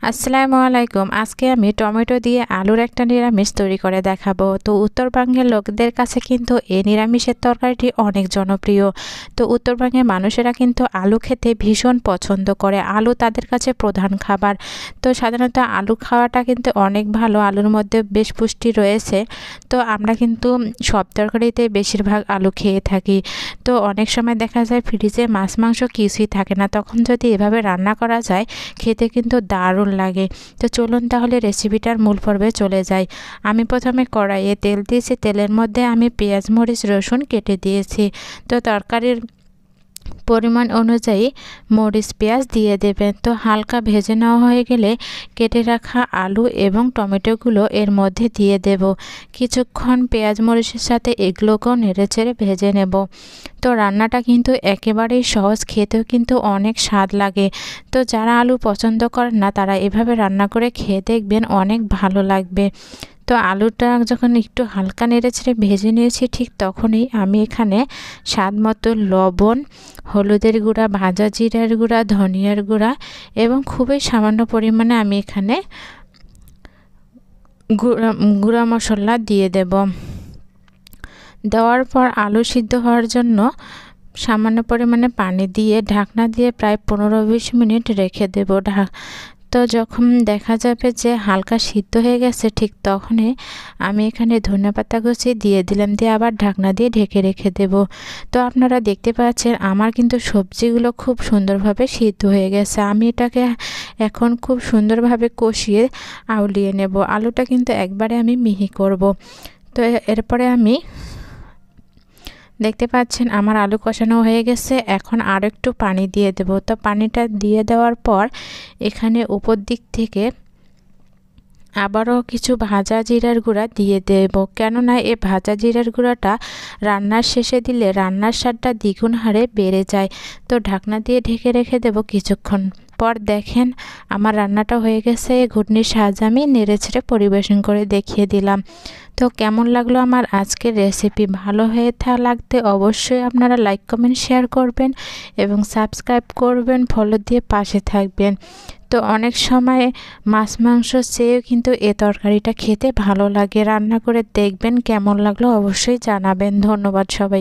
আসসালামু আলাইকুম। আজকে আমি টমেটো দিয়ে আলুর একটা নিরামিষ তৈরি করে দেখাবো। তো উত্তরবঙ্গের লোকদের কাছে কিন্তু এই নিরামিষের তরকারিটি অনেক জনপ্রিয়। তো উত্তরবঙ্গের মানুষেরা কিন্তু আলু খেতে ভীষণ পছন্দ করে। আলু তাদের কাছে প্রধান খাবার। তো সাধারণত আলু খাওয়াটা কিন্তু অনেক ভালো। আলুর মধ্যে বেশ পুষ্টি রয়েছে। তো আমরা কিন্তু সব তরকারিতে বেশিরভাগ আলু খেয়ে থাকি। তো অনেক সময় দেখা যায় ফ্রিজে মাছ মাংস কিছুই থাকে না, তখন যদি এভাবে রান্না করা যায় খেতে কিন্তু দারুণ লাগে। তো চলুন তাহলে রেসিপিটার মূল পর্বে চলে যাই। আমি প্রথমে কড়াইয়ে তেল দিয়েছি, তেলের মধ্যে আমি পেঁয়াজ মরিচ রসুন কেটে দিয়েছি। তো তরকারির পরিমাণ অনুযায়ী মরিচ পেঁয়াজ দিয়ে দেবেন। তো হালকা ভেজে নেওয়া হয়ে গেলে কেটে রাখা আলু এবং টমেটোগুলো এর মধ্যে দিয়ে দেব। কিছুক্ষণ পেঁয়াজ মরিচের সাথে এগুলোকেও নেড়েচেড়ে ভেজে নেব। তো রান্নাটা কিন্তু একেবারেই সহজ, খেতেও কিন্তু অনেক স্বাদ লাগে। তো যারা আলু পছন্দ করেন না তারা এভাবে রান্না করে খেয়ে দেখবেন, অনেক ভালো লাগবে। তো আলুটা যখন একটু হালকা নেড়েচেড়ে ভেজে নিয়েছি, ঠিক তখনই আমি এখানে স্বাদ মতো লবণ, হলুদের গুঁড়া, ভাজা জিরার গুঁড়া, ধনিয়ার গুঁড়া এবং খুবই সামান্য পরিমাণে আমি এখানে গুঁড়া মশলা দিয়ে দেব। দেওয়ার পর আলু সিদ্ধ হওয়ার জন্য সামান্য পরিমাণে পানি দিয়ে ঢাকনা দিয়ে প্রায় 15-20 মিনিট রেখে দেব। তো যখন দেখা যাবে যে হালকা সিদ্ধ হয়ে গেছে, ঠিক তখনই আমি এখানে ধনেপাতা কুচি দিয়ে দিলাম, দিয়ে আবার ঢাকনা দিয়ে ঢেকে রেখে দেব। তো আপনারা দেখতে পাচ্ছেন আমার কিন্তু সবজিগুলো খুব সুন্দরভাবে সিদ্ধ হয়ে গেছে। আমি এটাকে এখন খুব সুন্দরভাবে কষিয়ে আউলিয়ে নেব। আলুটা কিন্তু একবারে আমি মিহি করব। তো এরপরে আমি দেখতে পাচ্ছেন আমার আলু কষানো হয়ে গেছে। এখন আর একটু পানি দিয়ে দেব। তো পানিটা দিয়ে দেওয়ার পর এখানে উপর দিক থেকে আবারও কিছু ভাজা জিরার গুঁড়া দিয়ে দেব, কেননা এই ভাজা জিরার গুঁড়াটা রান্নার শেষে দিলে রান্নার স্বাদটা দ্বিগুণ হারে বেড়ে যায়। তো ঢাকনা দিয়ে ঢেকে রেখে দেব। কিছুক্ষণ পর দেখেন আমার রান্নাটা হয়ে গেছে। ঘুটনির সাহায্যে আমি নেড়েচেড়ে পরিবেশন করে দেখিয়ে দিলাম। তো কেমন লাগলো আমার আজকের রেসিপি? ভালো হয়ে লাগতে অবশ্যই আপনারা লাইক কমেন্ট শেয়ার করবেন এবং সাবস্ক্রাইব করবেন, ফলো দিয়ে পাশে থাকবেন। তো অনেক সময় মাছ মাংস চেয়েও কিন্তু এ তরকারিটা খেতে ভালো লাগে। রান্না করে দেখবেন, কেমন লাগলো অবশ্যই জানাবেন। ধন্যবাদ সবাই।